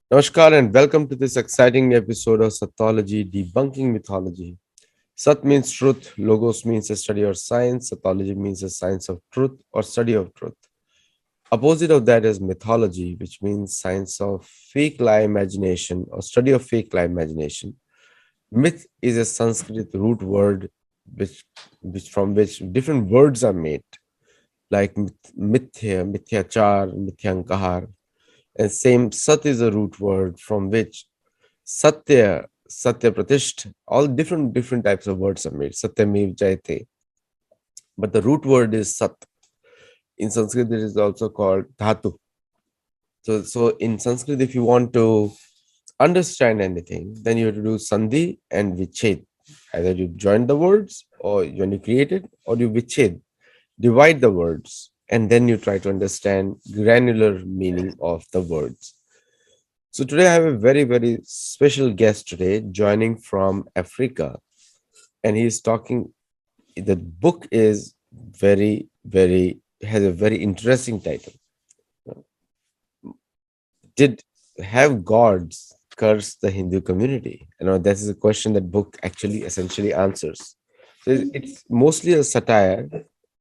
Namaskar and welcome to this exciting episode of Sattology Debunking Mythology. Sat means truth, Logos means a study or science, Sattology means a science of truth or study of truth. Opposite of that is mythology, which means science of fake lie imagination or study of fake lie imagination. Myth is a Sanskrit root word which from which different words are made, like mithya, mithyachar, mithyankahar. And same Sat is a root word from which Satya, Satya Pratisht, all different types of words are made. Satyamev Jayate. But the root word is Sat. In Sanskrit, it is also called Dhatu. So in Sanskrit, if you want to understand anything, then you have to do Sandhi and Viched. Either you join the words or when you create it, or you Viched, divide the words, and then you try to understand granular meaning of the words. So today I have a very special guest today joining from Africa, and he's talking. The book is very has a very interesting title. Did have gods curse the Hindu community? That is a question that book actually essentially answers. So it's mostly a satire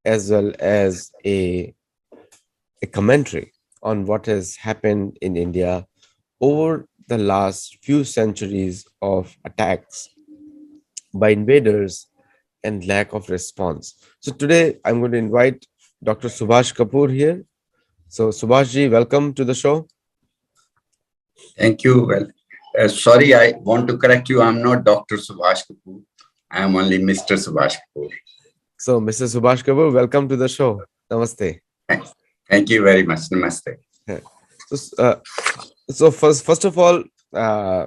as well as a commentary on what has happened in India over the last few centuries of attacks by invaders and lack of response. So today I'm going to invite Dr. Subhash Kapur here. So Subhashji, welcome to the show. Thank you. Well, sorry, I want to correct you. I'm not Dr. Subhash Kapur. I am only Mr. Subhash Kapur. So Mr. Subhash Kapur, welcome to the show. Namaste. Thank you very much. Namaste. Yeah. So, first of all, uh,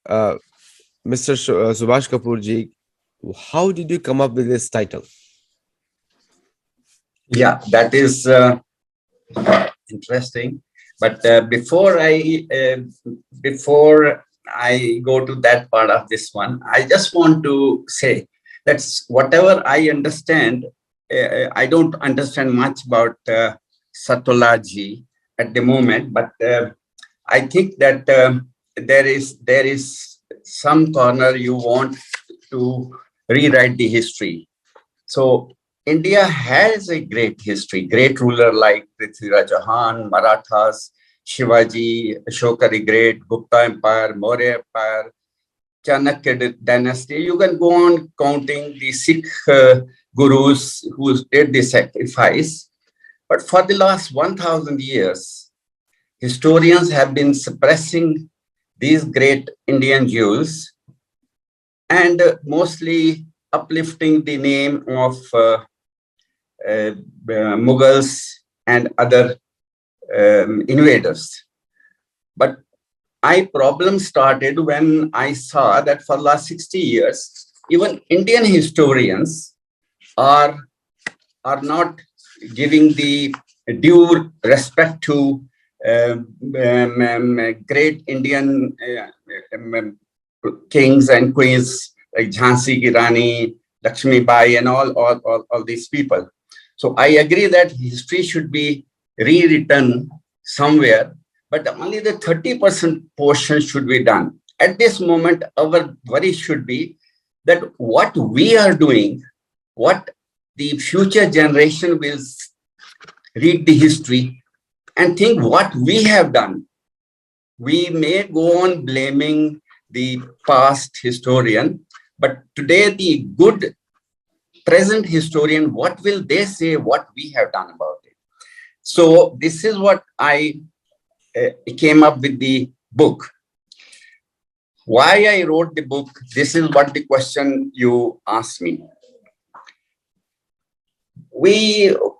uh, Mr. Subhash Kapur ji, how did you come up with this title? Yeah, that is interesting. But before I go to that part of this one, I just want to say that whatever I understand, I don't understand much about Sattology at the moment, but I think that there is some corner you want to rewrite the history. So India has a great history, great ruler like Prithviraj Chauhan, Marathas, Shivaji, Ashoka the Great, Gupta Empire, Maurya Empire, Chanakya dynasty. You can go on counting the Sikh gurus who did the sacrifice. But for the last 1,000 years, historians have been suppressing these great Indian Jews and mostly uplifting the name of Mughals and other invaders. But my problem started when I saw that for the last 60 years, even Indian historians are, are not giving the due respect to great Indian kings and queens like Jhansi Ki Rani, Lakshmi Bai, and all these people. So I agree that history should be rewritten somewhere, but only the 30% portion should be done. At this moment, our worry should be that what we are doing, what the future generation will read the history and think what we have done. We may go on blaming the past historian, but today the good present historian, what will they say what we have done about it? So this is what I came up with the book. Why I wrote the book, this is what the question you asked me.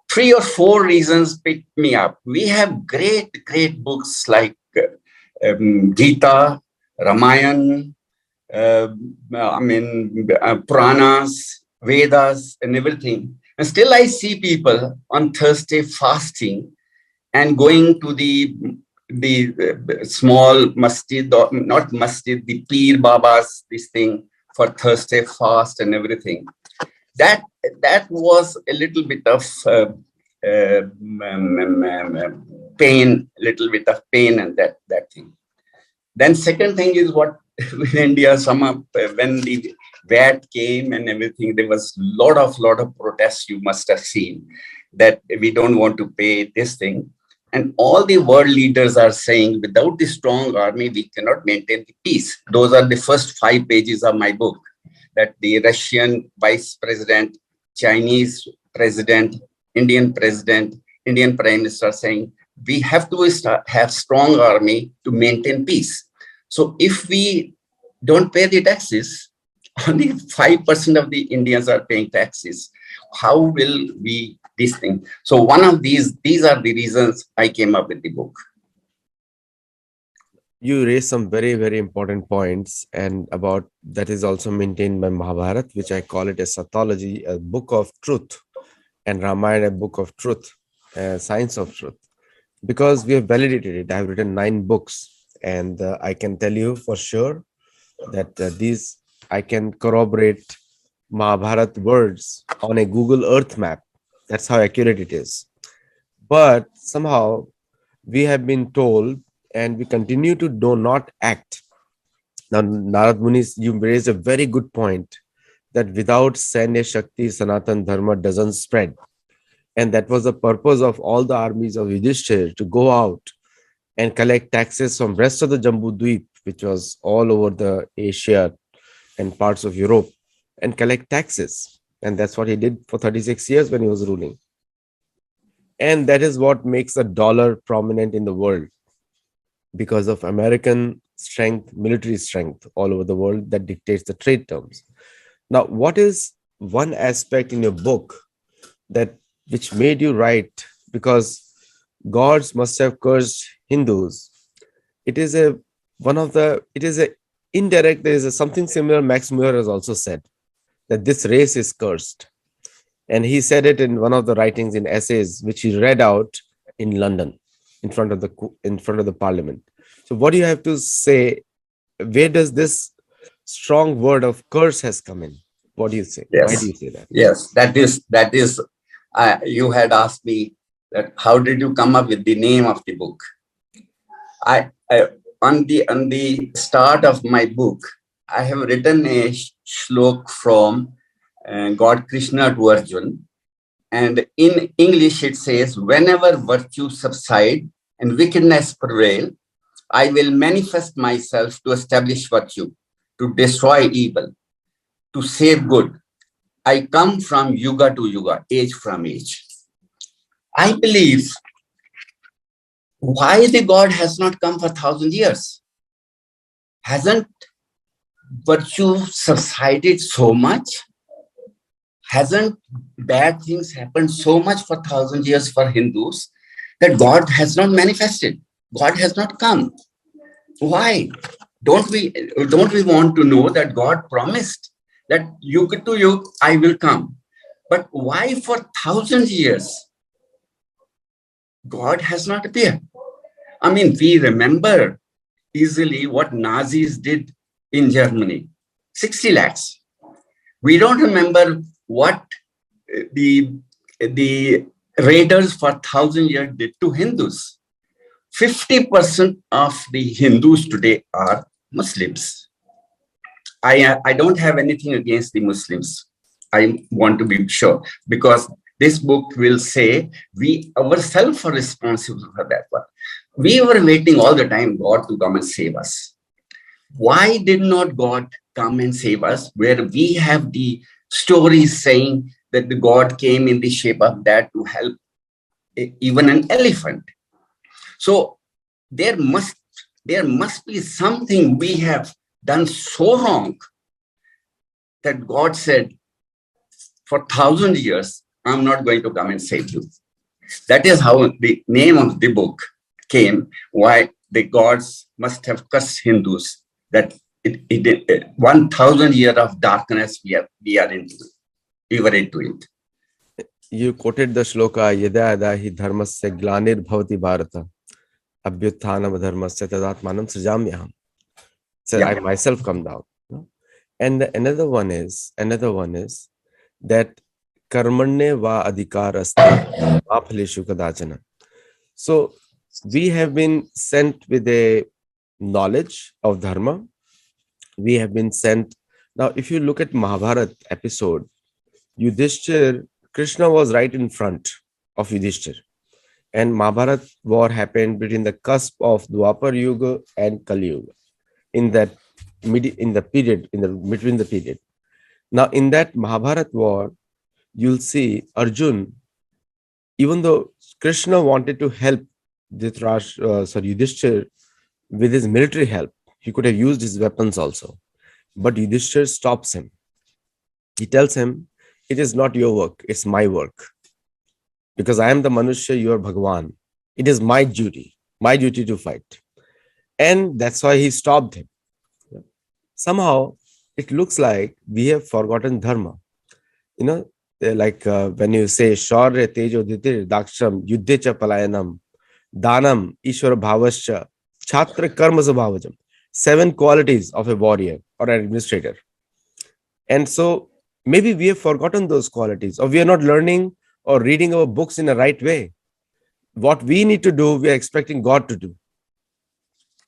Three or four reasons picked me up. We have great books like Gita, Ramayana, Puranas, Vedas, and everything. And still I see people on Thursday fasting and going to the small masjid, or not masjid, the Peer Babas, this thing for Thursday fast and everything. That was a little bit of pain, little bit of pain, and that thing. Then second thing is what in India, when the VAT came and everything, there was lot of protests. You must have seen that we don't want to pay this thing, and all the world leaders are saying without the strong army we cannot maintain the peace. Those are the first 5 pages of my book. That the Russian vice president, Chinese president, Indian president, Indian prime minister saying we have to have strong army to maintain peace. So if we don't pay the taxes, only 5% of the Indians are paying taxes. How will we this thing? So one of these are the reasons I came up with the book. You raised some very, very important points, and about that is also maintained by Mahabharata, which I call it a Sattology, a book of truth, and Ramayana, a book of truth, science of truth. Because we have validated it, I have written 9 books, and I can tell you for sure that these I can corroborate Mahabharata words on a Google Earth map. That's how accurate it is. But somehow we have been told, and we continue to do not act. Now, Narad Muni, you raised a very good point that without Sanya Shakti, Sanatan Dharma doesn't spread. And that was the purpose of all the armies of Yudhishthir to go out and collect taxes from rest of the Jambu Dweep, which was all over the Asia and parts of Europe, and collect taxes. And that's what he did for 36 years when he was ruling. And that is what makes the dollar prominent in the world, because of American strength, military strength all over the world that dictates the trade terms. Now, what is one aspect in your book that which made you write? Because gods must have cursed Hindus. It is a indirect, there is something similar Max Muir has also said, that this race is cursed. And he said it in one of the writings in essays, which he read out in London in front of the parliament. So what do you have to say? Where does this strong word of curse has come in? What do you say? Why do Yes, you say that? yes, that is. You had asked me that how did you come up with the name of the book? I on the start of my book, I have written a shlok from God Krishna to Arjun, and in English it says, "Whenever virtue subside and wickedness prevail, I will manifest myself to establish virtue, to destroy evil, to save good. I come from yuga to yuga, age from age." I believe why the God has not come for 1,000 years. Hasn't virtue subsided so much? Hasn't bad things happened so much for 1,000 years for Hindus that God has not manifested? God has not come. Why? Don't we want to know that God promised that yuga to yuga I will come? But why for 1,000 years God has not appeared? I mean, we remember easily what Nazis did in Germany, 60 lakhs. We don't remember what the raiders for 1,000 years did to Hindus. 50% of the Hindus today are Muslims. I don't have anything against the Muslims. I want to be sure, because this book will say we ourselves are responsible for that one. We were waiting all the time God to come and save us. Why did not God come and save us? Where we have the stories saying that the God came in the shape of that to help even an elephant. So there must be something we have done so wrong that God said, for 1,000 years, I'm not going to come and save you. That is how the name of the book came, why the gods must have cursed Hindus, that 1,000 years of darkness we are into it. We were into it. You quoted the shloka, Yada yada hi dharmasya glanir bhavati bharata abhyuthanam dharmasya tadatmanam srijamyaham. So I myself come down. And another one is that कर्मण्ये va adhikar asti ma phaleshu kadachana. So we have been sent with a knowledge of dharma. We have been sent. Now, if you look at Mahabharat episode, Yudhishthir, Krishna was right in front of Yudhishthir. And Mahabharat war happened between the cusp of Dwapar Yuga and Kali Yuga. In that in the period, in the between the period. Now, in that Mahabharat war, you'll see Arjun, even though Krishna wanted to help Yudhishthir with his military help, he could have used his weapons also. But Yudhishthir stops him. He tells him, "It is not your work, it's my work. Because I am the Manushya, you are Bhagwan. It is my duty to fight." And that's why he stopped him. Somehow, it looks like we have forgotten dharma. You know, when you say, Shaurya Tejo Dhitir Daksham Yuddhe Cha Palayanam Danam Ishwara Bhavascha Chhatra Karma Sabhavajam. 7 qualities of a warrior or an administrator. And so maybe we have forgotten those qualities, or we are not learning or reading our books in a right way. What we need to do, we are expecting God to do.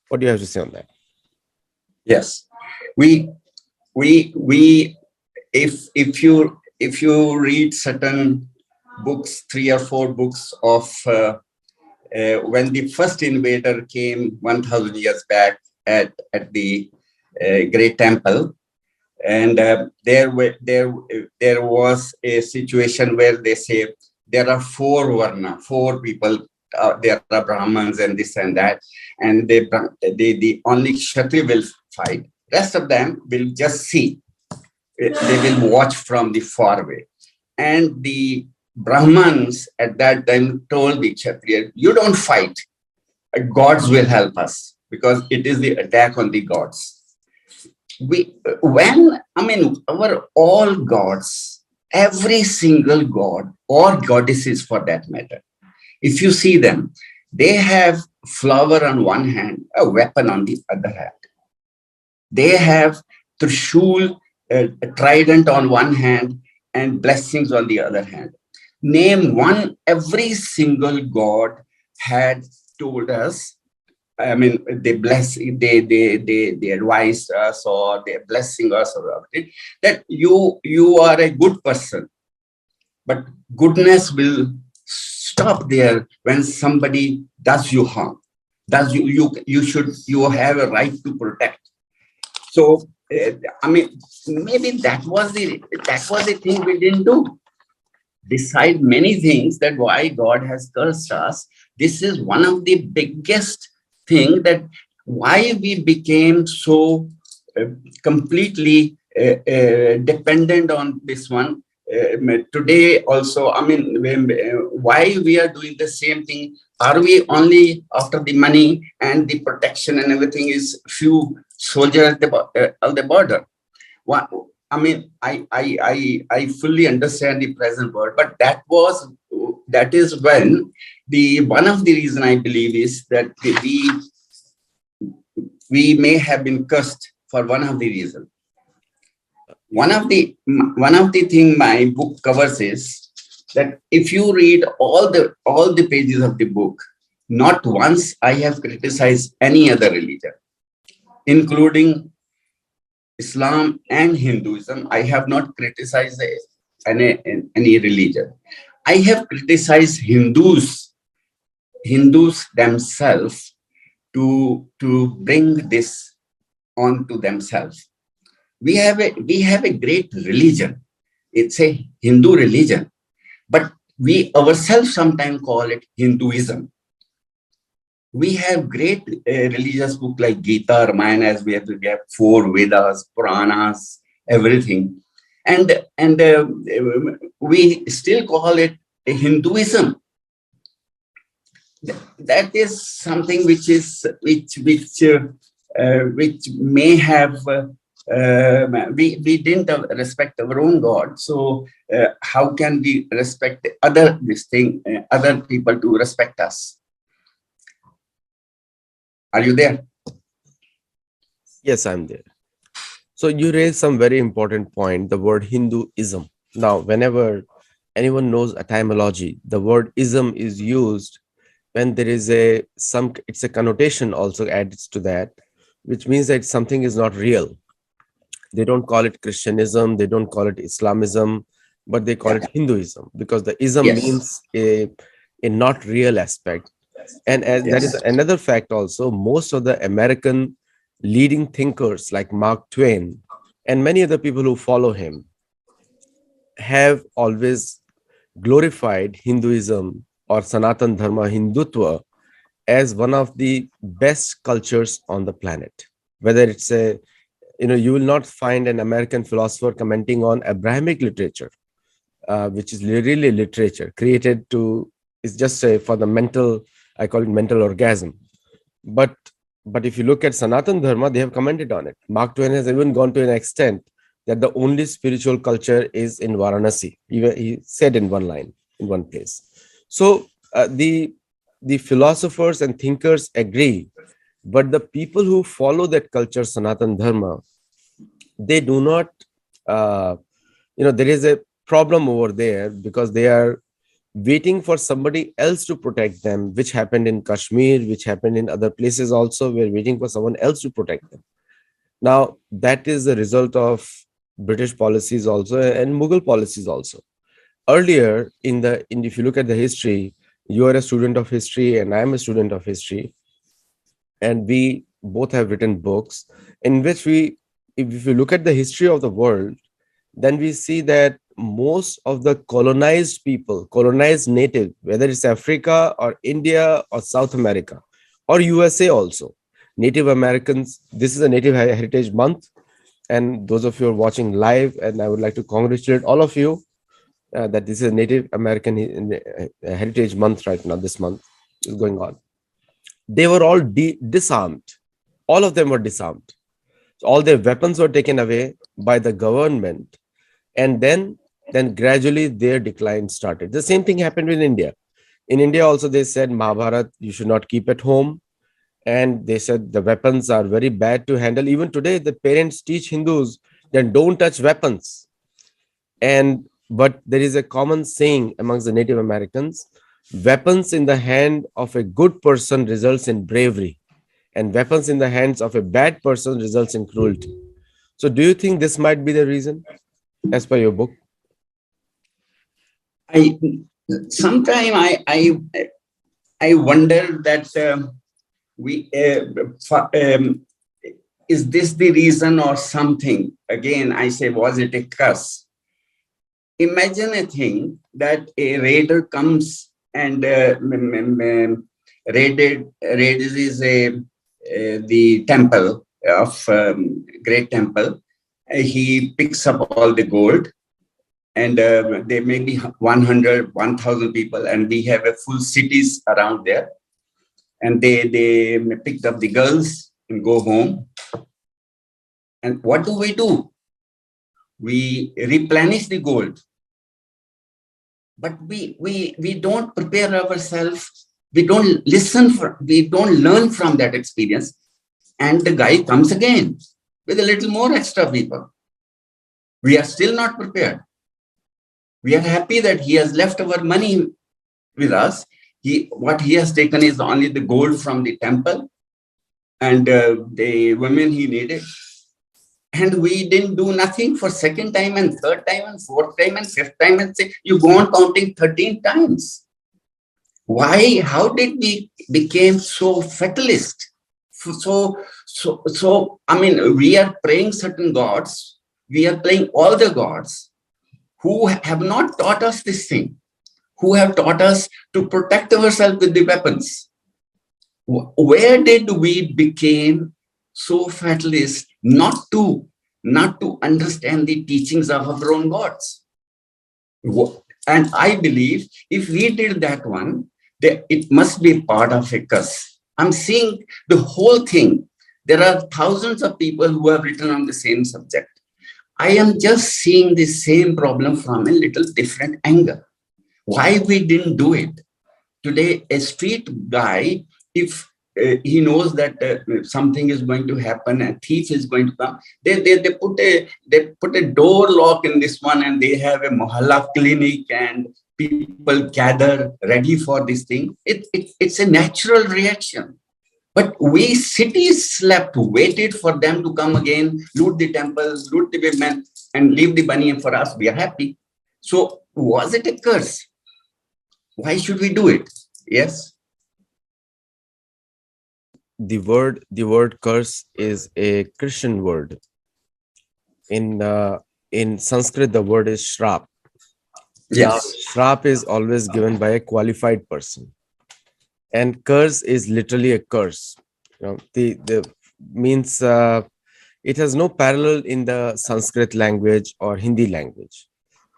What do you have to say on that? Yes, we we if you read certain books, 3 or 4 books of when the first invader came 1,000 years back at the Great Temple, and there was a situation where they say there are 4 varna, 4 people. There are Brahmins and this and that, and the only Kshatriya will fight. Rest of them will just see. They will watch from the far away. And the Brahmins at that time told the Kshatriya, "You don't fight. Gods will help us because it is the attack on the gods." Our all gods, every single god or goddesses for that matter, if you see them, they have flower on one hand, a weapon on the other hand. They have Trishul, a trident on one hand, and blessings on the other hand. Name one, every single god had told us. I mean, they advised us, or they're blessing us about it, that you are a good person, but goodness will stop there when somebody does you harm. Does you have a right to protect. So maybe that was the thing we didn't do. Beside many things that why God has cursed us, this is one of the biggest thing, that why we became so completely dependent on this one. Today also, why we are doing the same thing? Are we only after the money and the protection and everything is few soldiers at the border? What, I fully understand the present word, but that is when the one of the reason I believe is that we may have been cursed for one of the reason. One of the thing my book covers is that if you read all the pages of the book, not once I have criticized any other religion, including Islam and Hinduism. I have not criticized any religion. I have criticized Hindus themselves to bring this onto themselves. We have a great religion. It's a Hindu religion, but we ourselves sometimes call it Hinduism. We have great religious book like Gita, Ramayana, as we have 4 Vedas, Puranas, everything, and we still call it a Hinduism. That is something which may have we didn't respect our own God. So how can we respect other people to respect us? Are you there? Yes, I'm there. So you raised some very important point, the word Hinduism. Now, whenever Anyone knows etymology? The word ism is used when there is a some, it's a connotation also added to that, which means that something is not real. They don't call it Christianism, they don't call it Islamism, but they call Yeah. it Hinduism, because the ism Yes. means a not real aspect. And as that is Yes. another fact also, most of the American leading thinkers like Mark Twain and many other people who follow him have always glorified Hinduism or Sanatan Dharma, Hindutva, as one of the best cultures on the planet. Whether it's a, you will not find an American philosopher commenting on Abrahamic literature, which is really literature created to, is just a, for the mental, I call it mental orgasm. But if you look at Sanatan Dharma, they have commented on it. Mark Twain has even gone to an extent that the only spiritual culture is in Varanasi. Even he said in one line, in one place. So the philosophers and thinkers agree, but the people who follow that culture, Sanatan Dharma, they do not. Uh, there is a problem over there because they are waiting for somebody else to protect them, which happened in Kashmir, which happened in other places also. We're waiting for someone else to protect them. Now, that is the result of British policies also and Mughal policies also. Earlier, if you look at the history, you are a student of history and I am a student of history, and we both have written books in which if you look at the history of the world, then we see that most of the colonized people, colonized native, whether it's Africa or India or South America or USA also, Native Americans, this is a Native Heritage Month. And those of you who are watching live, and I would like to congratulate all of you that this is Native American Heritage Month right now. This month is going on. They were all disarmed. All of them were disarmed. So all their weapons were taken away by the government, and then gradually their decline started. The same thing happened in India. In India also, they said Mahabharat you should not keep at home, and they said the weapons are very bad to handle. Even today the parents teach Hindus that don't touch weapons. And but there is a common saying amongst the Native Americans: weapons in the hand of a good person results in bravery, and weapons in the hands of a bad person results in cruelty. So do you think this might be the reason, as per your book? I sometime I wonder that we is this the reason or something? Again, I say, was it a curse? Imagine a thing that a raider comes and raids the temple of great temple. He picks up all the gold, and there may be 100, 1,000 people, and we have a full cities around there. And they picked up the girls and go home. And what do? We replenish the gold, but we don't prepare ourselves. We don't listen for. We don't learn from that experience. And the guy comes again with a little more extra people. We are still not prepared. We are happy that he has left our money with us. What he has taken is only the gold from the temple and the women he needed. And we didn't do nothing for second time and third time and fourth time and fifth time, and say you go on counting 13 times. Why? How did we became so fatalist? I mean, we are praying certain gods. We are playing all the gods who have not taught us this thing, who have taught us to protect ourselves with the weapons. Where did we became so fatalist not to understand the teachings of our own gods? And I believe if we did that one, it must be part of a curse. I'm seeing the whole thing. There are thousands of people who have written on the same subject. I am just seeing the same problem from a little different angle. Why we didn't do it? Today, a street guy, if he knows that something is going to happen, a thief is going to come. They put a door lock in this one, and they have a mohalla clinic, and people gather ready for this thing. It's a natural reaction. But we cities slept, waited for them to come again, loot the temples, loot the women, and leave the money, and for us, we are happy. So was it a curse? Why should we do it? Yes. The word curse is a Christian word. In Sanskrit, the word is shrap. Now, Yes. shrap is always given by a qualified person, and curse is literally a curse. The means it has no parallel in the Sanskrit language or Hindi language,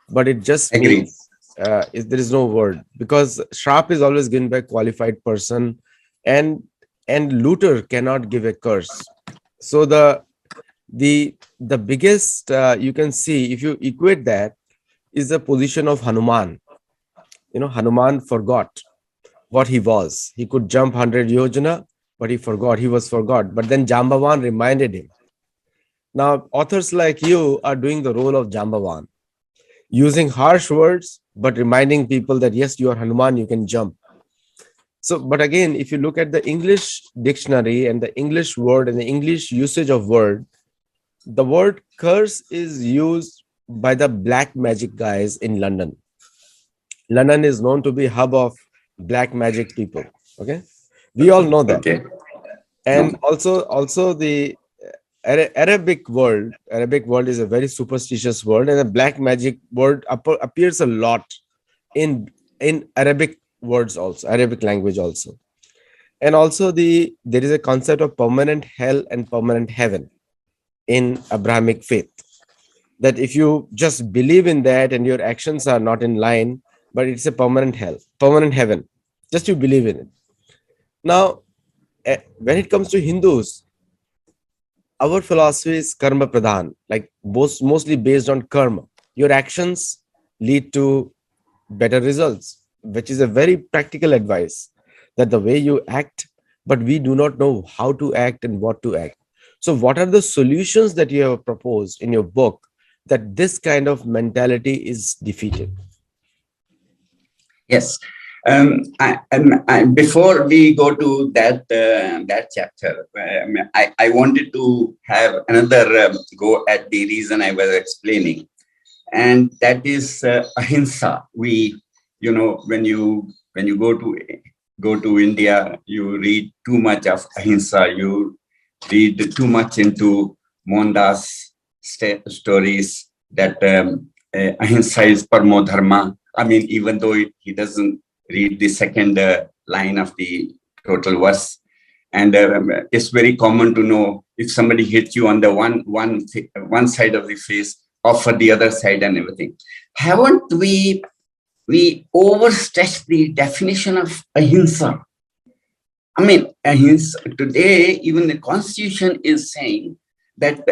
but it just Agree. means there is no word, because shrap is always given by a qualified person, and looter cannot give a curse. So the biggest you can see, if you equate that, is the position of Hanuman. Hanuman forgot what he was. He could jump 100 yojana, but he forgot. He was forgot. But then Jambavan reminded him. Now, authors like you are doing the role of Jambavan, using harsh words, but reminding people that yes, you are Hanuman, you can jump. So, but again, if you look at the English dictionary and the English word and the English usage of word, the word curse is used by the black magic guys in London. London is known to be hub of black magic people. Okay, we all know that. Okay. And No. also the Arabic world is a very superstitious world, and the black magic word appears a lot in Arabic words also, Arabic language also. And also there is a concept of permanent hell and permanent heaven in Abrahamic faith, that if you just believe in that and your actions are not in line, but it's a permanent hell, permanent heaven, just you believe in it. Now, when it comes to Hindus, our philosophy is karma pradhan, like mostly based on karma. Your actions lead to better results, which is a very practical advice, that the way you act, but we do not know how to act and what to act. So, what are the solutions that you have proposed in your book that this kind of mentality is defeated? Yes. Before we go to that chapter, I wanted to have another go at the reason I was explaining, and that is ahimsa. When you go to India, you read too much of ahimsa. You read too much into Mohandas stories that ahimsa is parmo dharma. I mean, even though he doesn't read the second line of the total verse, and it's very common to know if somebody hits you on the one side of the face, offer the other side and everything. Haven't we overstretched the definition of ahimsa? I mean, today, even the constitution is saying that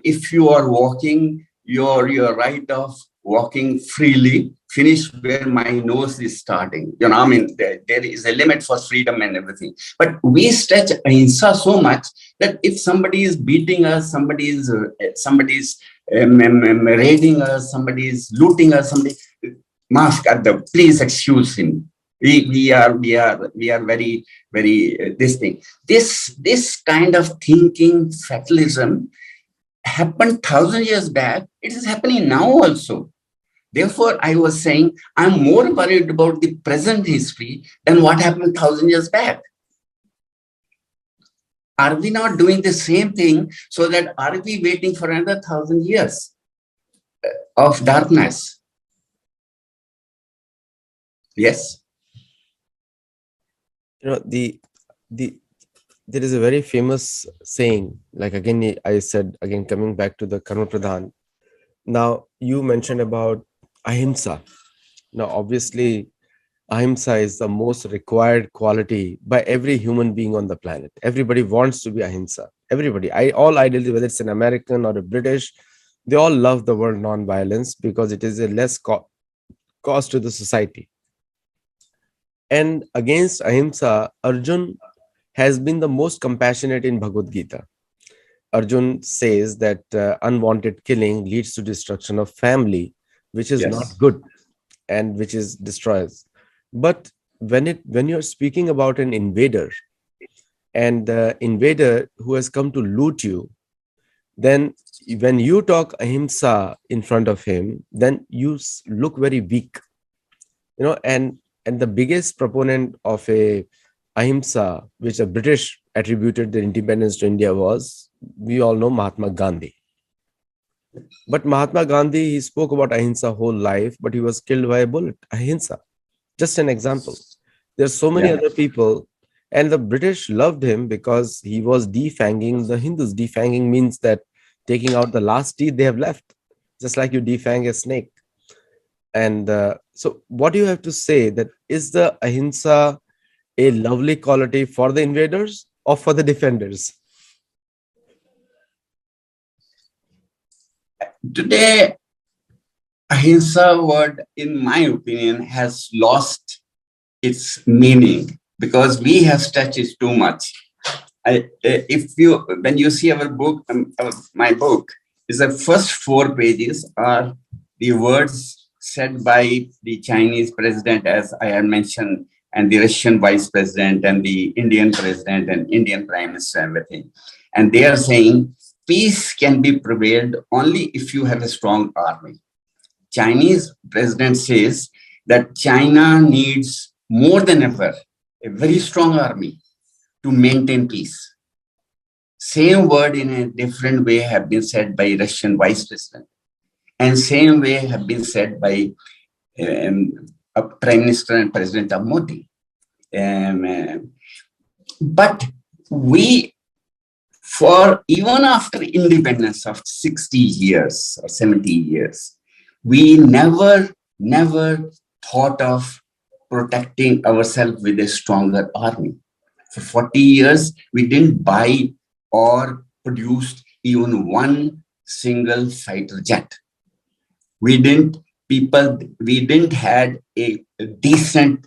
if you are walking, your right of walking freely, finish where my nose is starting. I mean, there is a limit for freedom and everything. But we stretch ahimsa so much that if somebody is beating us, somebody's raiding us, somebody is looting us, maaf kar do, please excuse him. We are very this thing. This kind of thinking fatalism happened 1,000 years back. It is happening now also. Therefore, I was saying I'm more worried about the present history than what happened 1,000 years back. Are we not doing the same thing? So that are we waiting for another 1,000 years of darkness? Yes. The there is a very famous saying, like again I said, again coming back to the karma pradhan. Now you mentioned about ahimsa. Now obviously ahimsa is the most required quality by every human being on the planet. Everybody wants to be ahimsa. Everybody, all ideally, whether it's an American or a British, they all love the word non-violence because it is a less cost to the society. And against ahimsa, Arjun has been the most compassionate in Bhagavad Gita. Arjun says that unwanted killing leads to destruction of family, which is not Yes. good and which is destroys. But when you're speaking about an invader, and the invader who has come to loot you, then when you talk ahimsa in front of him, then you look very weak, and the biggest proponent of a ahimsa which the British attributed their independence to India was, we all know, Mahatma Gandhi. But Mahatma Gandhi, he spoke about ahimsa whole life, but he was killed by a bullet. Ahimsa, just an example. There's so many Yeah. other people, and the British loved him because he was defanging the Hindus. Defanging means that taking out the last teeth they have left, just like you defang a snake. And so, what do you have to say? That is the ahimsa a lovely quality for the invaders or for the defenders? Today, ahimsa word, in my opinion, has lost its meaning because we have stretched it too much. If you, when you see our book, my book, is the first 4 pages are the words said by the Chinese president, as I had mentioned, and the Russian vice president, and the Indian president, and Indian prime minister, everything. And they are saying peace can be prevailed only if you have a strong army. Chinese president says that China needs more than ever a very strong army to maintain peace. Same word in a different way have been said by Russian vice president, and same way have been said by um, Prime Minister and President of Modi. Um, uh, but we, for even after independence of 60 years or 70 years, we never thought of protecting ourselves with a stronger army. For 40 years, we didn't buy or produced even one single fighter jet. We didn't we didn't had a decent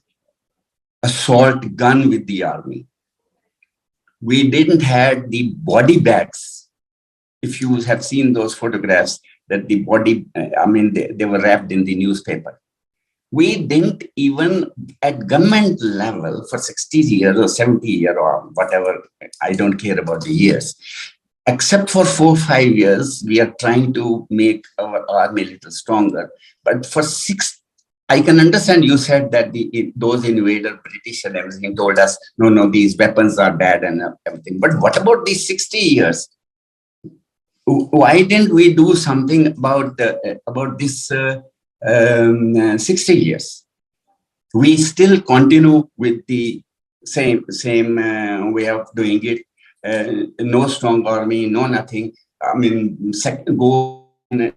assault gun with the army. We didn't had the body bags. If you have seen those photographs, that the body, they were wrapped in the newspaper. We didn't even at government level for 60 years or 70 years or whatever, I don't care about the years, except for 4 or 5 years, we are trying to make our army a little stronger. But for I can understand you said that those invader British and everything told us, no, these weapons are bad and everything. But what about these 60 years? Why didn't we do something about this 60 years? We still continue with the same way of doing it. No strong army, no nothing. Go and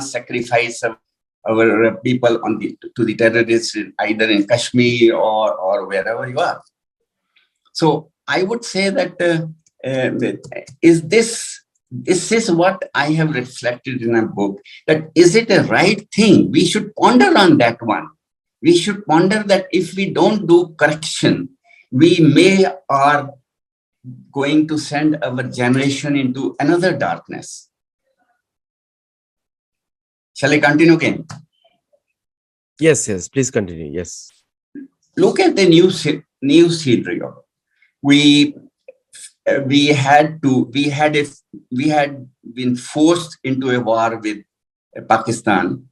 sacrifice our people to the terrorists either in Kashmir or wherever you are. So I would say that this is what I have reflected in a book, that is it a right thing? We should ponder on that one. We should ponder that if we don't do correction, we may are going to send our generation into another darkness. Shall I continue again? Yes, please continue. Yes. Look at the new scenario. We had been forced into a war with Pakistan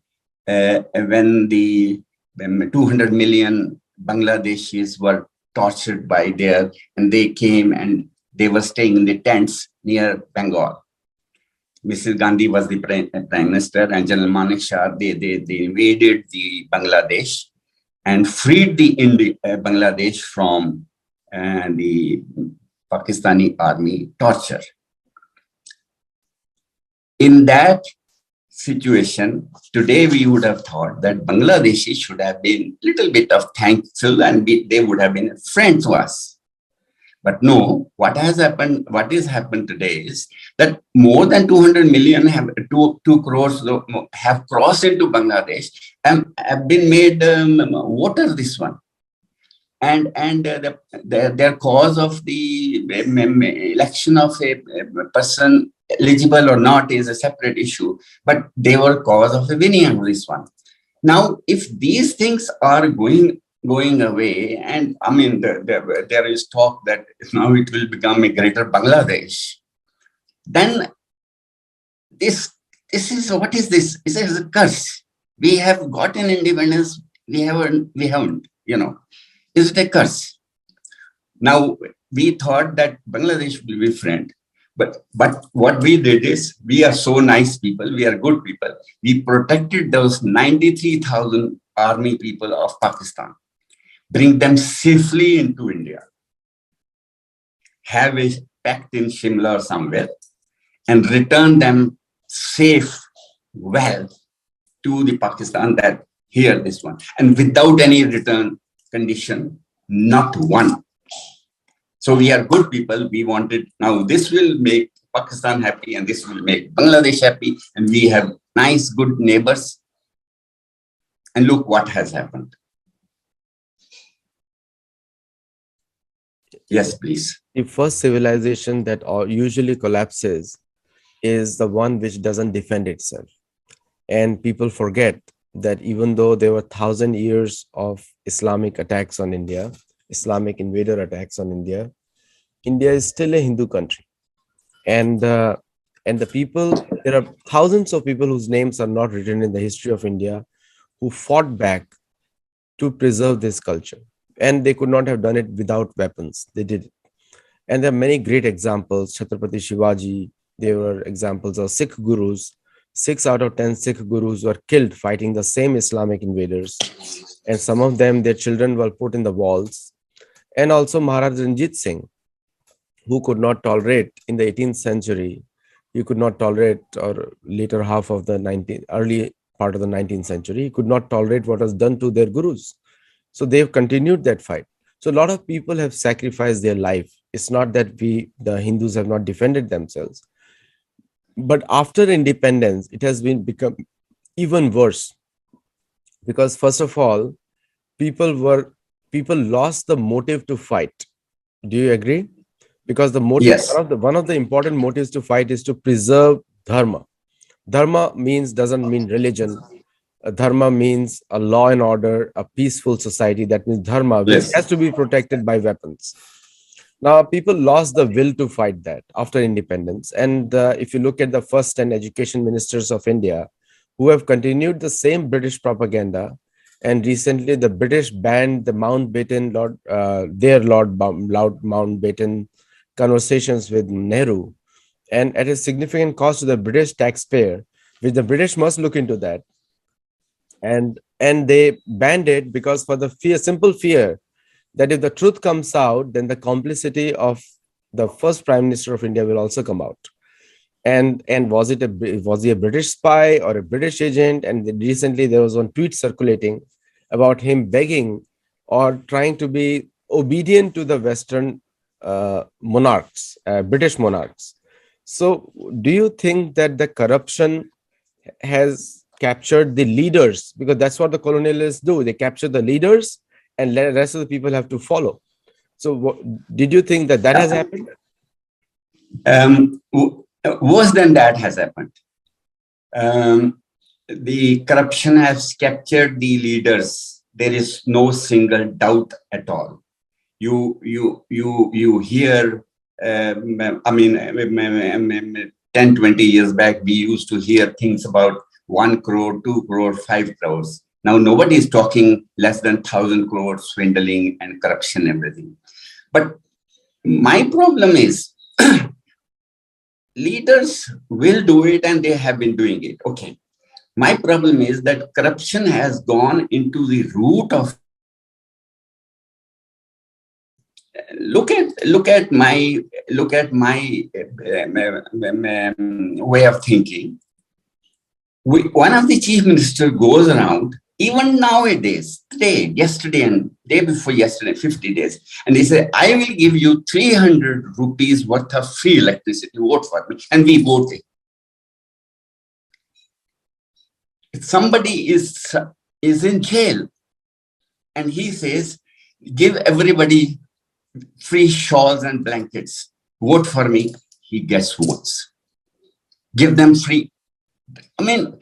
when 200 million Bangladeshis were tortured by there, and they came and they were staying in the tents near Bengal. Mrs. Gandhi was the prime minister, and General Manik Shah, they invaded the Bangladesh and freed the Bangladesh from the Pakistani army torture. In that situation, today we would have thought that Bangladeshi should have been a little bit of thankful and they would have been a friend to us. But no, what has happened, what is happened today is that more than 200 million have 2 crores have crossed into Bangladesh and have been made voter this one. their cause of the election of a person eligible or not is a separate issue, but they were cause of the winning of this one. Now, if these things are going away, and I mean, there is talk that now it will become a greater Bangladesh, then this this is what is this? This is a curse. We have gotten independence. We haven't. Is it a curse? Now we thought that Bangladesh will be friend, but what we did is we are so nice people. We are good people. We protected those 93,000 army people of Pakistan, bring them safely into India, have a pact in Shimla or somewhere, and return them safe, well, to the Pakistan that here this one, and without any return condition, not one. So we are good people. We wanted, now this will make Pakistan happy and this will make Bangladesh happy. And we have nice, good neighbors. And look what has happened. Yes, please. The first civilization that usually collapses is the one which doesn't defend itself. And people forget that even though there were 1,000 years of Islamic attacks on India, Islamic invader attacks on India, India is still a Hindu country. And the people, there are thousands of people whose names are not written in the history of India who fought back to preserve this culture. And they could not have done it without weapons. They did it. And there are many great examples. Chhatrapati Shivaji, there were examples of Sikh gurus. 6 out of 10 Sikh gurus were killed fighting the same Islamic invaders. And some of them, their children were put in the walls. And also Maharaj Ranjit Singh, who could not tolerate in the 18th century, he could not tolerate, or later half of the early part of the 19th century, he could not tolerate what was done to their gurus. So they've continued that fight. So a lot of people have sacrificed their life. It's not that the Hindus have not defended themselves. But after independence, it has become even worse. Because first of all, people lost the motive to fight. Do you agree? Because the motive, Yes. one of the important motives to fight is to preserve dharma. Dharma doesn't mean religion. Dharma means a law and order, a peaceful society. That means dharma, which Yes. has to be protected by weapons. Now, people lost the will to fight that after independence. And if you look at the first 10 education ministers of India, who have continued the same British propaganda, and recently the British banned the Mountbatten, Lord Mountbatten conversations with Nehru, and at a significant cost to the British taxpayer, which the British must look into that. And they banned it because for the simple fear that if the truth comes out, then the complicity of the first Prime Minister of India will also come out. And was he a British spy or a British agent? And recently there was one tweet circulating about him begging or trying to be obedient to the Western monarchs, British monarchs. So do you think that the corruption has captured the leaders? Because that's what the colonialists do. They capture the leaders and the rest of the people have to follow. So did you think that has happened? Worse than that has happened. The corruption has captured the leaders. There is no single doubt at all. You hear, 10, 20 years back, we used to hear things about 1 crore, 2 crore, 5 crores. Now nobody is talking less than 1,000 crores swindling and corruption, everything. But my problem is leaders will do it and they have been doing it. Okay. My problem is that corruption has gone into the root of. Look at my way of thinking. One of the chief minister goes around, even nowadays, yesterday and day before yesterday, 50 days, and he said, I will give you 300 rupees worth of free electricity, vote for me. And we voted. If somebody is in jail and he says, Give everybody free shawls and blankets. Vote for me. He gets votes. Give them free. I mean,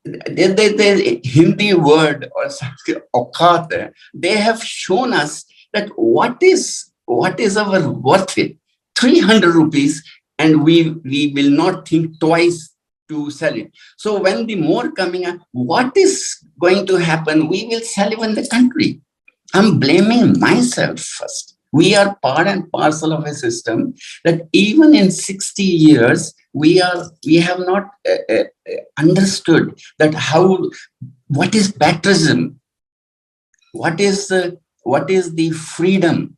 the Hindi word or Sanskrit aukat, they have shown us that what is our worth it. 300 rupees, and we will not think twice to sell it. So when the more coming up, what is going to happen? We will sell even the country. I'm blaming myself first. We are part and parcel of a system that even in 60 years, we have not understood that what is patriotism, what is the freedom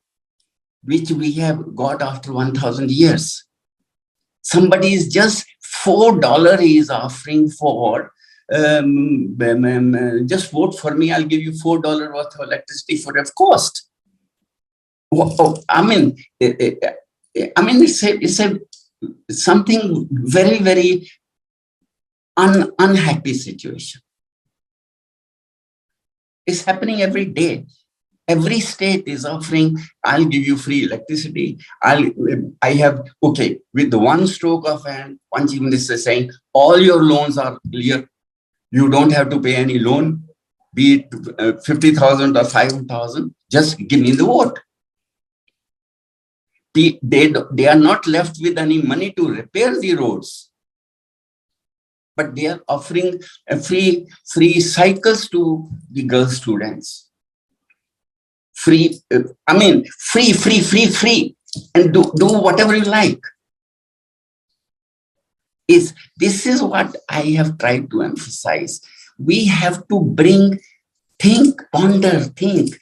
which we have got after 1,000 years. Somebody is just $4 is offering for just vote for me, I'll give you $4 worth of electricity for of cost. I mean, it's a something very, very unhappy situation. It's happening every day. Every state is offering, I'll give you free electricity. I have, okay, with the one stroke of hand, one chief minister is saying, all your loans are clear. You don't have to pay any loan, be it 50,000 or 5,000. Just give me the vote. They are not left with any money to repair the roads, but they are offering free cycles to the girl students. Free, free, and do whatever you like. This is what I have tried to emphasize. We have to ponder, think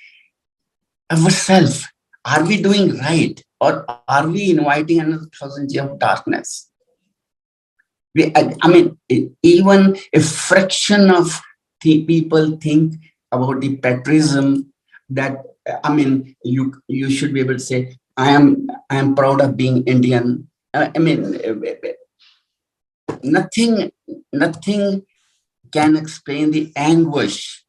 ourselves. Are we doing right, or are we inviting another 1,000 years of darkness? Even a fraction of the people think about the patriotism that, you should be able to say, I am proud of being Indian. Nothing can explain the anguish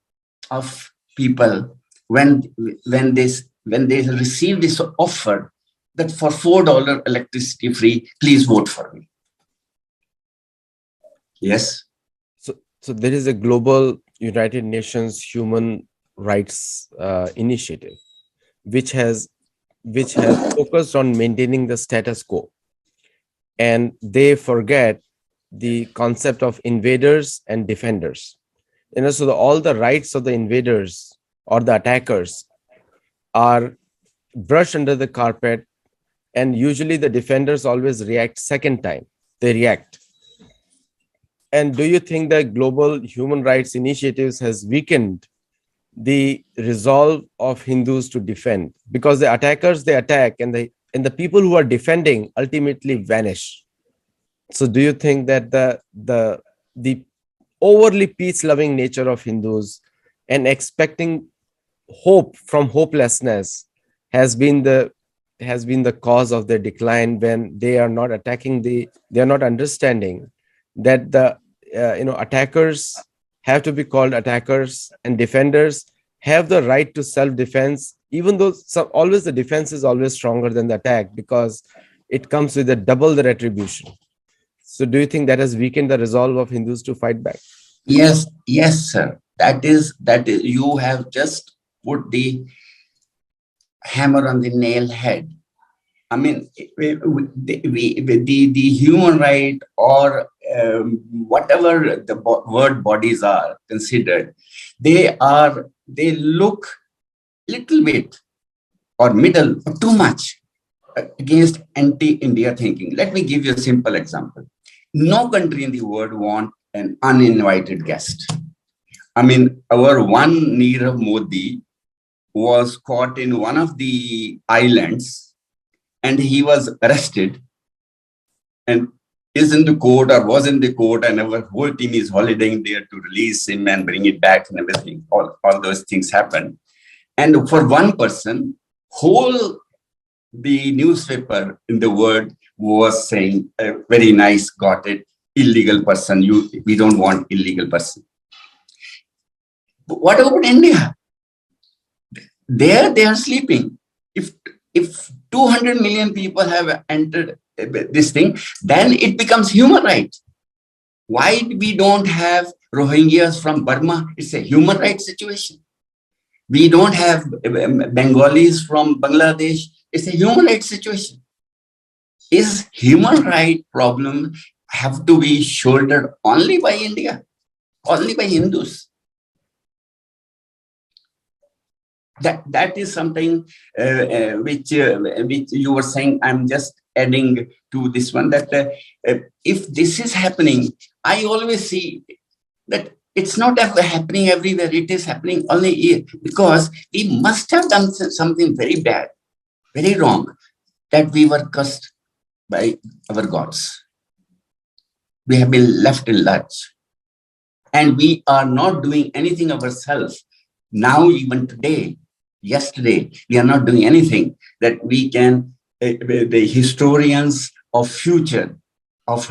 of people when they receive this offer that for $4 electricity free, please vote for me. Yes. So there is a global United Nations Human Rights Initiative, which has focused on maintaining the status quo, and they forget the concept of invaders and defenders. So all the rights of the invaders or the attackers are brushed under the carpet, and usually the defenders always react second time. They react. And do you think that global human rights initiatives has weakened the resolve of Hindus to defend? Because the attackers, they attack, and the people who are defending ultimately vanish. So do you think that the overly peace-loving nature of Hindus and expecting hope from hopelessness has been the cause of their decline, when they are not they are not understanding that the attackers have to be called attackers, and defenders have the right to self-defense, even though always the defense is always stronger than the attack, because it comes with a double the retribution. So do you think that has weakened the resolve of Hindus to fight back? Yes, sir. That is, you have just put the hammer on the nail head. I mean, the human right, or whatever the word bodies are considered, they look little bit or middle or too much against anti-India thinking. Let me give you a simple example. No country in the world want an uninvited guest. I mean, our one Nirav Modi was caught in one of the islands, and he was arrested and is in the court, or was in the court, and our whole team is holidaying there to release him and bring it back and everything. All those things happened. And for one person, the newspaper in the world was saying, very nice, got it, illegal person. We don't want illegal person. But what about India? There they are sleeping. If 200 million people have entered this thing, then it becomes human right. Why we don't have Rohingyas from Burma? It's a human rights situation. We don't have Bengalis from Bangladesh. It's a human rights situation. Is human right problem have to be shouldered only by India, only by Hindus? That is something which you were saying. I'm just adding to this one that if this is happening, I always see that it's not happening everywhere. It is happening only here because we must have done something very bad, very wrong, that we were cursed by our gods. We have been left in lurch, and we are not doing anything ourselves now. Even today, yesterday, we are not doing anything that we can. The historians of future, of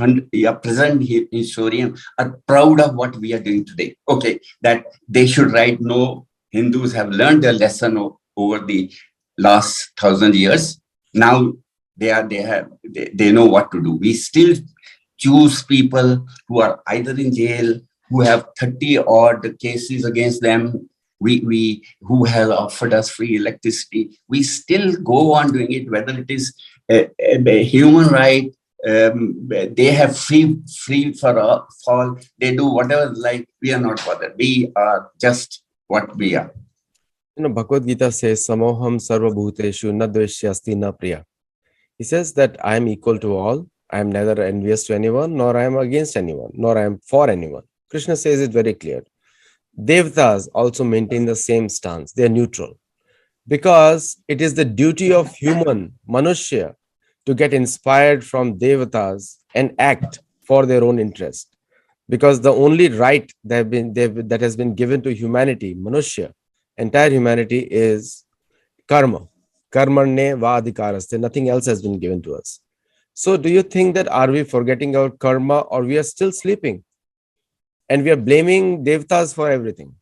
present historian, are proud of what we are doing today. Okay, that they should write. No, Hindus have learned their lesson over the last 1,000 years. Now they know what to do. We still choose people who are either in jail, who have 30 odd cases against them, we who have offered us free electricity. We still go on doing it, whether it is a human right. They have free for all. They do whatever, like, we are not bothered. We are just what we are. Bhagavad Gita says, Samoham sarva bhuteshu na dveshyasti na priya. He says that I am equal to all. I am neither envious to anyone, nor I am against anyone, nor I am for anyone. Krishna says it very clear. Devatas also maintain the same stance. They are neutral. Because it is the duty of human, Manushya, to get inspired from Devatas and act for their own interest. Because the only right that has been given to humanity, Manushya, entire humanity, is karma. Karmarne va adhikaraste. Nothing else has been given to us. So do you think that are we forgetting our karma, or we are still sleeping? And we are blaming Devatas for everything.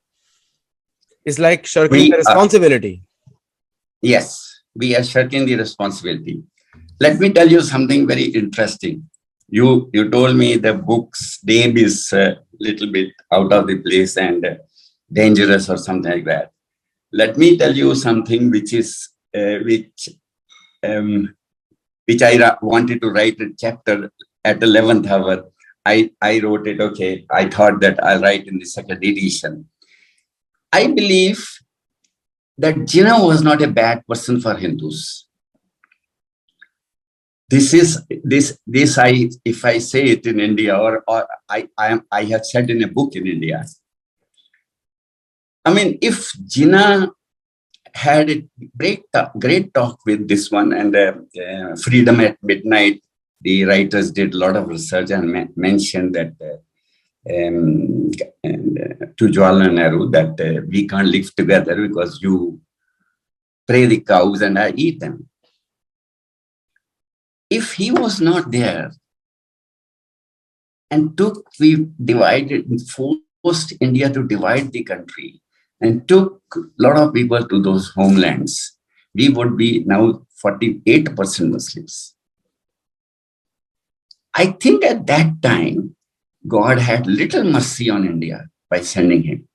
It's like shirking the responsibility. Yes, we are shirking the responsibility. Let me tell you something very interesting. You told me the book's name is a little bit out of the place and dangerous or something like that. Let me tell you something which is which I wanted to write a chapter at 11th hour. I wrote it. Okay, I thought that I'll write in the second edition. I believe that Jinnah was not a bad person for Hindus. This I, if I say it in India, or I have said in a book in India. I mean, if Jinnah had a great talk with this one, and Freedom at Midnight, the writers did a lot of research and mentioned that to Jawaharlal Nehru that we can't live together because you pray the cows and I eat them. If he was not there and we divided, forced India to divide the country and took a lot of people to those homelands, we would be now 48% Muslims. I think at that time, God had little mercy on India by sending him.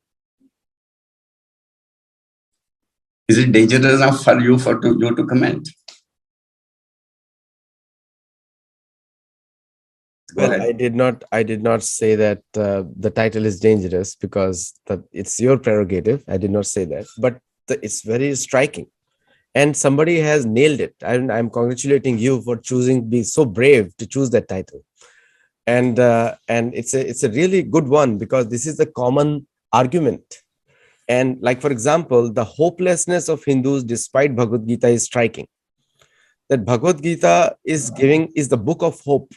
Is it dangerous enough for you to comment? Well, I did not say that the title is dangerous, because it's your prerogative. I did not say that, but it's very striking, and somebody has nailed it. I'm congratulating you for being so brave to choose that title, and it's a really good one, because this is the common argument. And like, for example, the hopelessness of Hindus despite Bhagavad Gita is striking. That Bhagavad Gita is the book of hope.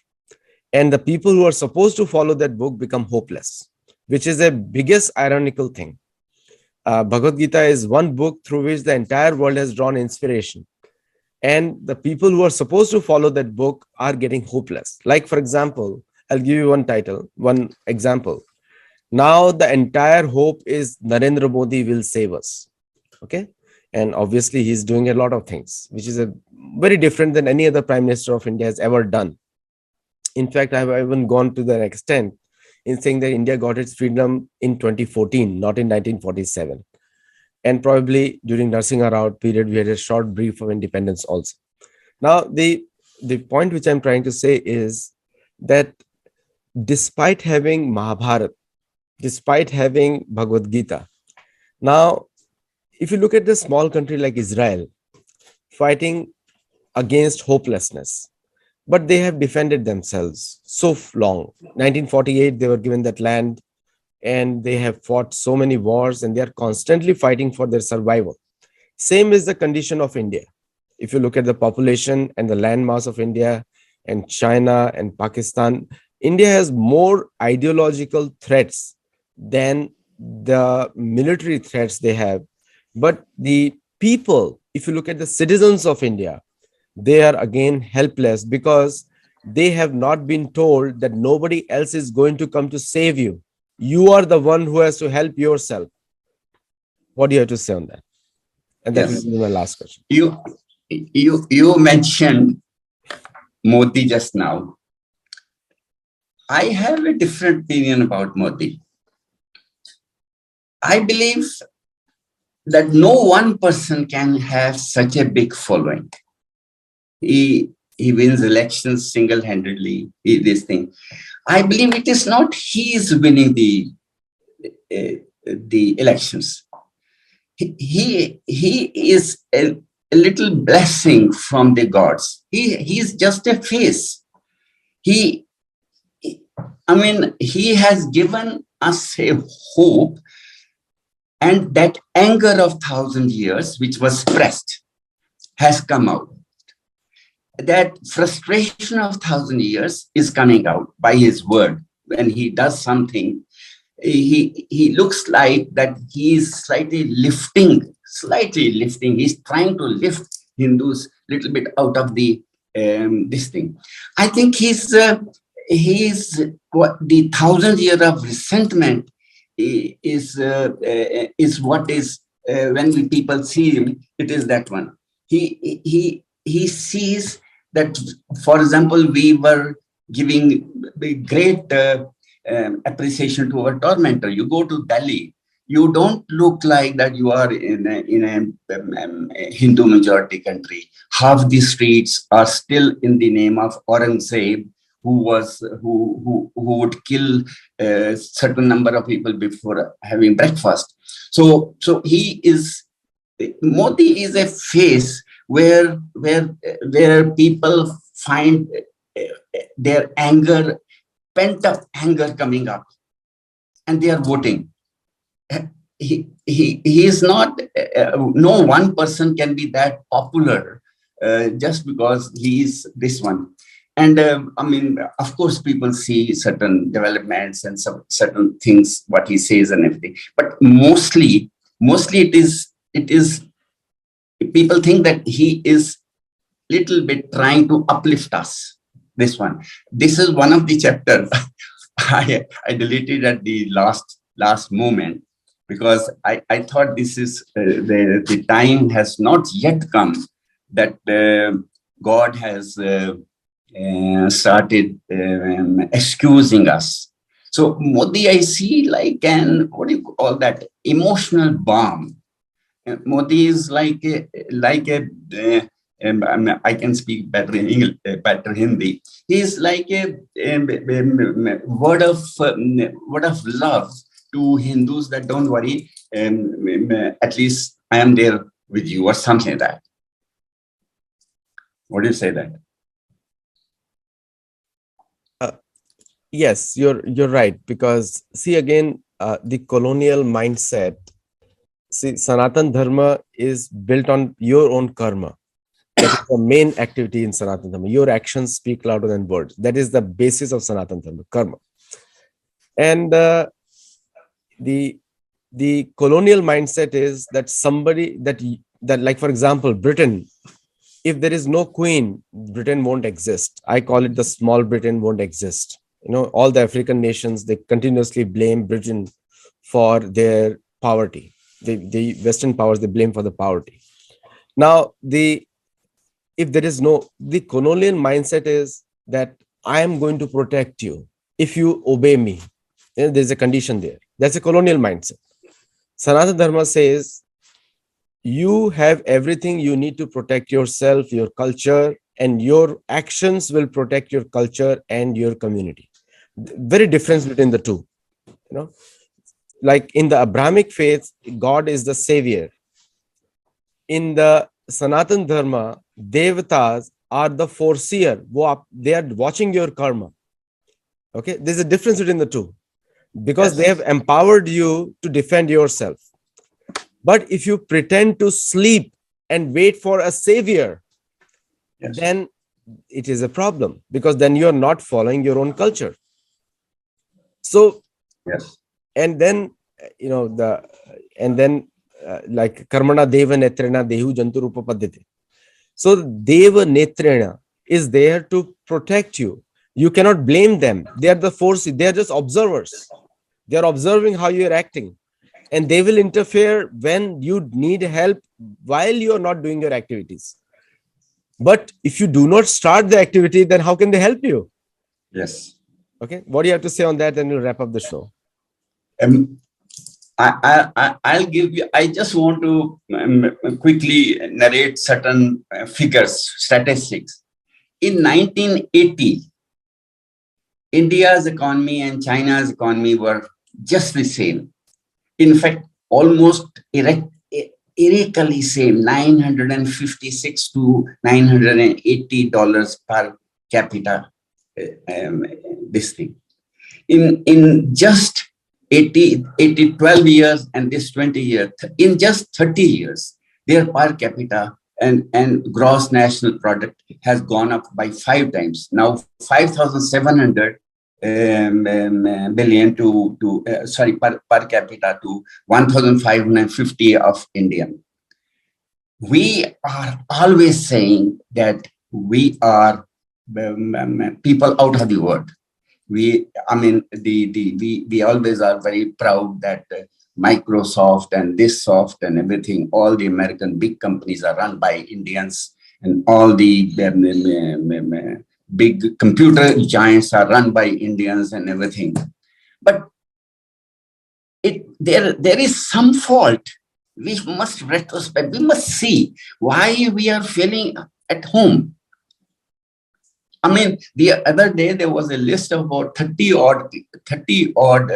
And the people who are supposed to follow that book become hopeless, which is the biggest ironical thing. Bhagavad Gita is one book through which the entire world has drawn inspiration. And the people who are supposed to follow that book are getting hopeless. Like, for example, I'll give you one example. Now the entire hope is Narendra Modi will save us. Okay. And obviously, he's doing a lot of things, which is a very different than any other prime minister of India has ever done. In fact, I've even gone to that extent in saying that India got its freedom in 2014, not in 1947. And probably during Narsinga Rao period, we had a short brief of independence also. Now, the point which I'm trying to say is that despite having Mahabharata, despite having Bhagavad Gita, now, if you look at the small country like Israel fighting against hopelessness, but they have defended themselves so long. 1948, they were given that land, and they have fought so many wars, and they are constantly fighting for their survival. Same is the condition of India. If you look at the population and the landmass of India and China and Pakistan, India has more ideological threats than the military threats they have. But the people, if you look at the citizens of India, they are again helpless because they have not been told that nobody else is going to come to save you. You are the one who has to help yourself. What do you have to say on that? And that will Yes. be my last question. You mentioned Modi just now. I have a different opinion about Modi. I believe that no one person can have such a big following. He wins elections single-handedly. This thing. I believe it is not he is winning the elections. He is a little blessing from the gods. He is just a face. He, I mean, he has given us a hope, and that anger of 1,000 years, which was suppressed, has come out. That frustration of 1,000 years is coming out by his word. When he does something, he looks like that he is slightly lifting. He's trying to lift Hindus a little bit out of the this thing. I think he's what the 1,000 year of resentment is what is when we people see him. It is that one. He sees that, for example, we were giving great appreciation to our tormentor. You go to Delhi, you don't look like that you are in a Hindu majority country. Half the streets are still in the name of Aurangzeb, who would kill a certain number of people before having breakfast. So Modi is a face where people find their anger, pent up anger coming up, and they are voting. He is not, no one person can be that popular just because he is this one. And I mean, of course, people see certain developments and some certain things, what he says and everything. But mostly it is people think that he is little bit trying to uplift us. This one. This is one of the chapter I deleted at the last moment, because I thought this is the time has not yet come that God has started excusing us. So Modi, I see like an, what do you call that, emotional bomb. Modi is I can speak better in English, better Hindi. He is like a word of love to Hindus, that don't worry, at least I am there with you, or something like that. What do you say that? Uh, yes, you're right, because see again, the colonial mindset. See, Sanatan Dharma is built on your own karma. That is the main activity in Sanatan Dharma. Your actions speak louder than words. That is the basis of Sanatan Dharma, karma. And the colonial mindset is that somebody that like, for example, Britain, if there is no queen, Britain won't exist. I call it the small Britain won't exist. All the African nations, they continuously blame Britain for their poverty. The Western powers, they blame for the poverty. Now, if there is no, the colonial mindset is that I am going to protect you if you obey me. There's a condition there. That's a colonial mindset. Sanatana Dharma says you have everything you need to protect yourself, your culture, and your actions will protect your culture and your community. Very difference between the two. You know, like in the Abrahamic faith, God is the savior. In the Sanatan Dharma, Devatas are the foreseer. They are watching your karma. Okay, there's a difference between the two because they have Yes. empowered you to defend yourself. But if you pretend to sleep and wait for a savior, Yes. then it is a problem because then you're not following your own culture. So, Yes. and then, and then like Karmana Deva Netrena Dehu Jantu Rupa Paddhati. So Deva Netrena is there to protect you. You cannot blame them. They are the force. They are just observers. They are observing how you are acting, and they will interfere when you need help while you are not doing your activities. But if you do not start the activity, then how can they help you? Yes. Okay, what do you have to say on that? Then we'll wrap up the show. Um, I'll give you, I just want to quickly narrate certain figures, statistics. In 1980, India's economy and China's economy were just the same. In fact, almost erratically same, 956 to $980 per capita. Um, this thing. In just 12 years and this 20 years, in just 30 years, their per capita and gross national product has gone up by 5 times. Now 5,700 billion to sorry, per capita to 1,550 of Indian. We are always saying that we are people out of the world. We always are very proud that Microsoft and this soft and everything, all the American big companies are run by Indians, and all the big computer giants are run by Indians and everything. But there is some fault. We must retrospect. We must see why we are failing at home. The other day there was a list of about 30 odd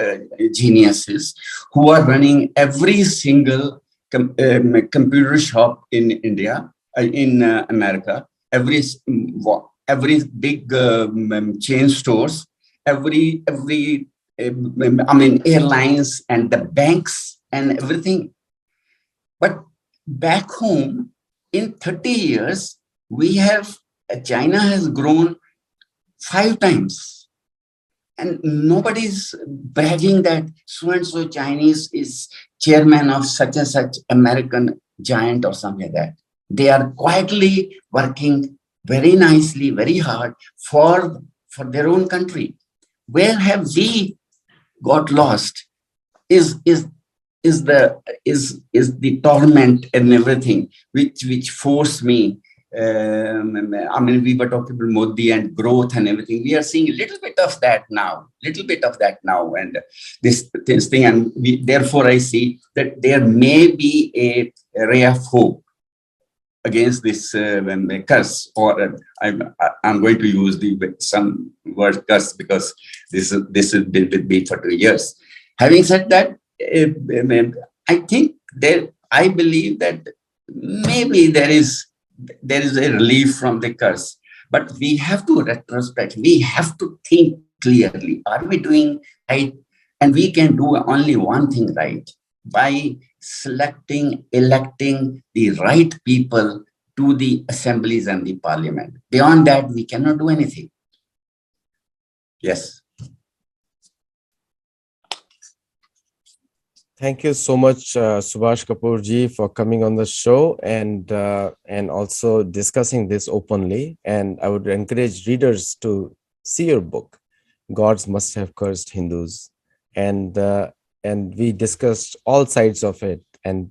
geniuses who are running every single computer shop in India, in America, every big chain stores, every airlines and the banks and everything. But back home, in 30 years, China has grown 5 times, and nobody's bragging that so and so Chinese is chairman of such and such American giant or something like that. They are quietly working very nicely, very hard for their own country. Where have we got lost? Is the torment and everything which forced me. We were talking about Modi and growth and everything. We are seeing a little bit of that now, and this thing, and therefore I see that there may be a ray of hope against this curse, or I'm going to use some word curse because this has been with me for 2 years. Having said that, I think I believe that maybe there is a relief from the curse, but we have to retrospect. We have to think clearly. Are we doing right? And we can do only one thing right, by electing the right people to the assemblies and the parliament. Beyond that, we cannot do anything. Yes. Thank you so much, Subhash Kapur ji, for coming on the show and also discussing this openly. And I would encourage readers to see your book, Gods Must Have Cursed Hindus, and we discussed all sides of it, And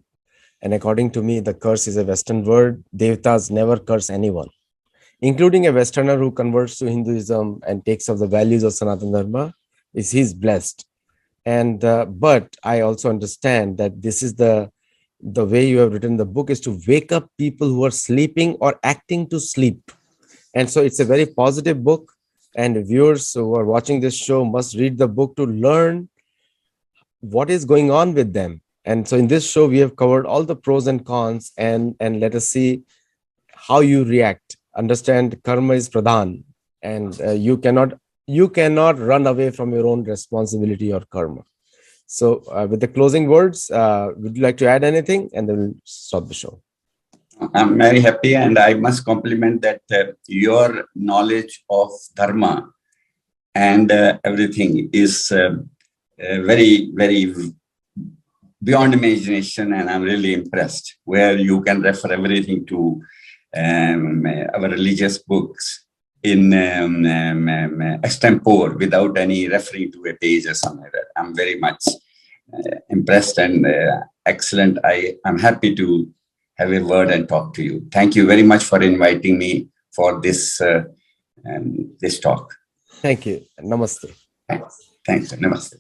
according to me, the curse is a Western word. Devatas never curse anyone, including a Westerner who converts to Hinduism and takes up the values of Sanatana Dharma. Is he's blessed. And but I also understand that this is the way you have written the book is to wake up people who are sleeping or acting to sleep. And so it's a very positive book, and viewers who are watching this show must read the book to learn what is going on with them. And so in this show we have covered all the pros and cons, and let us see how you react. Understand karma is pradhan, and you cannot run away from your own responsibility or karma. So with the closing words, would you like to add anything, and then we'll stop the show? I'm very happy, and I must compliment that your knowledge of dharma and everything is very, very beyond imagination, and I'm really impressed. Where you can refer everything to our religious books in extempore without any referring to a page or something like that. I'm very much impressed and excellent. I'm happy to have a word and talk to you. Thank you very much for inviting me for this this talk. Thank you. Namaste. Thanks. Namaste.